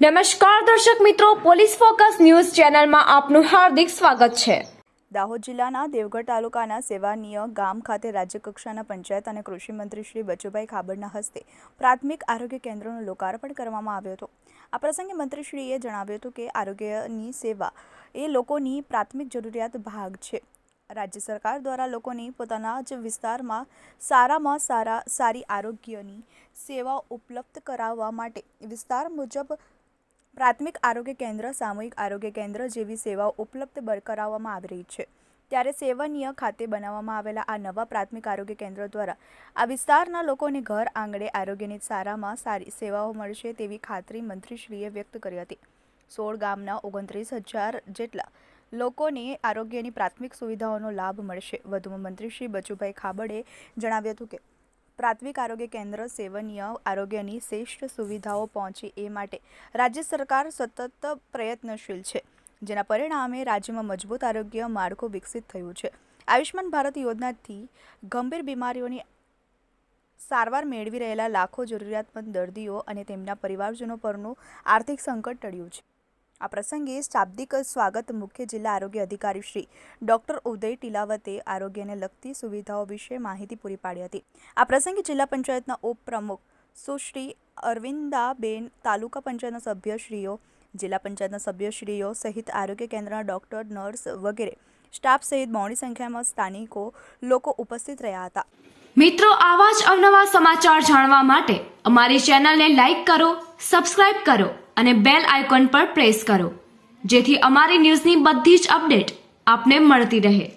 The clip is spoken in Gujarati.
નમસ્કાર દર્શક મિત્રો, પોલીસ ફોકસ ન્યૂઝ ચેનલમાં આપનું હાર્દિક સ્વાગત છે। દાહોદ જિલ્લાના દેવગઢ તાલુકાના સેવાનીય ગામ ખાતે રાજ્યકક્ષાના પંચાયત અને કૃષિ મંત્રી શ્રી બચુભાઈ ખાબડના હસ્તે પ્રાથમિક આરોગ્ય કેન્દ્રનું લોકાર્પણ કરવામાં આવ્યું હતું। આ પ્રસંગે મંત્રીશ્રીએ જણાવ્યું હતું કે આરોગ્યની સેવા એ લોકોની પ્રાથમિક જરૂરિયાત ભાગ છે। રાજ્ય સરકાર દ્વારા લોકોની પોતાના જ વિસ્તારમાં સારામાં સારી આરોગ્યની સેવાઓ ઉપલબ્ધ કરાવવા માટે વિસ્તાર મુજબ પ્રાથમિક આરોગ્ય કેન્દ્ર, સામૂહિક આરોગ્ય કેન્દ્ર જેવી સેવાઓ ઉપલબ્ધ કરાવવામાં આવી રહી છે। ત્યારે સેવાનીય ખાતે બનાવવામાં આવેલા આ નવા પ્રાથમિક આરોગ્ય કેન્દ્ર દ્વારા આ વિસ્તારના લોકોને ઘર આંગણે આરોગ્યની સારામાં સારી સેવાઓ મળશે તેવી ખાતરી મંત્રીશ્રીએ વ્યક્ત કરી હતી। 16 ગામના 29,000 જેટલા લોકોને આરોગ્યની પ્રાથમિક સુવિધાઓનો લાભ મળશે। વધુમાં મંત્રી શ્રી બચુભાઈ ખાબડે જણાવ્યું હતું કે પ્રાથમિક આરોગ્ય કેન્દ્ર સેવનીય આરોગ્યની શ્રેષ્ઠ સુવિધાઓ પહોંચે એ માટે રાજ્ય સરકાર સતત પ્રયત્નશીલ છે, જેના પરિણામે રાજ્યમાં મજબૂત આરોગ્ય માળખું વિકસિત થયું છે। આયુષ્માન ભારત યોજનાથી ગંભીર બીમારીઓની સારવાર મેળવી રહેલા લાખો જરૂરિયાતમંદ દર્દીઓ અને તેમના પરિવારજનો પરનું આર્થિક સંકટ ટળ્યું છે। આ પ્રસંગે શાબ્દિક સ્વાગત મુખ્ય જિલ્લા આરોગ્ય અધિકારી શ્રી ડોક્ટર ઉદય ટીલાવતે આરોગ્યને લગતી સુવિધાઓ વિશે માહિતી પૂરી પાડી હતી। આ પ્રસંગે જિલ્લા પંચાયતના ઉપપ્રમુખ સુશ્રી અરવિંદાબેન, તાલુકા પંચાયતના સભ્યશ્રીઓ, જિલ્લા પંચાયતના સભ્યશ્રીઓ સહિત આરોગ્ય કેન્દ્રના ડોક્ટર, નર્સ વગેરે સ્ટાફ સહિત બહોળી સંખ્યામાં સ્થાનિકો લોકો ઉપસ્થિત રહ્યા હતા। મિત્રો, આવા જ અવનવા સમાચાર જાણવા માટે અમારી ચેનલને લાઈક કરો, સબસ્ક્રાઇબ કરો અને બેલ આઇકોન પર પ્રેસ કરો, જેથી અમારી ન્યૂઝની બધી જ અપડેટ આપને મળતી રહે।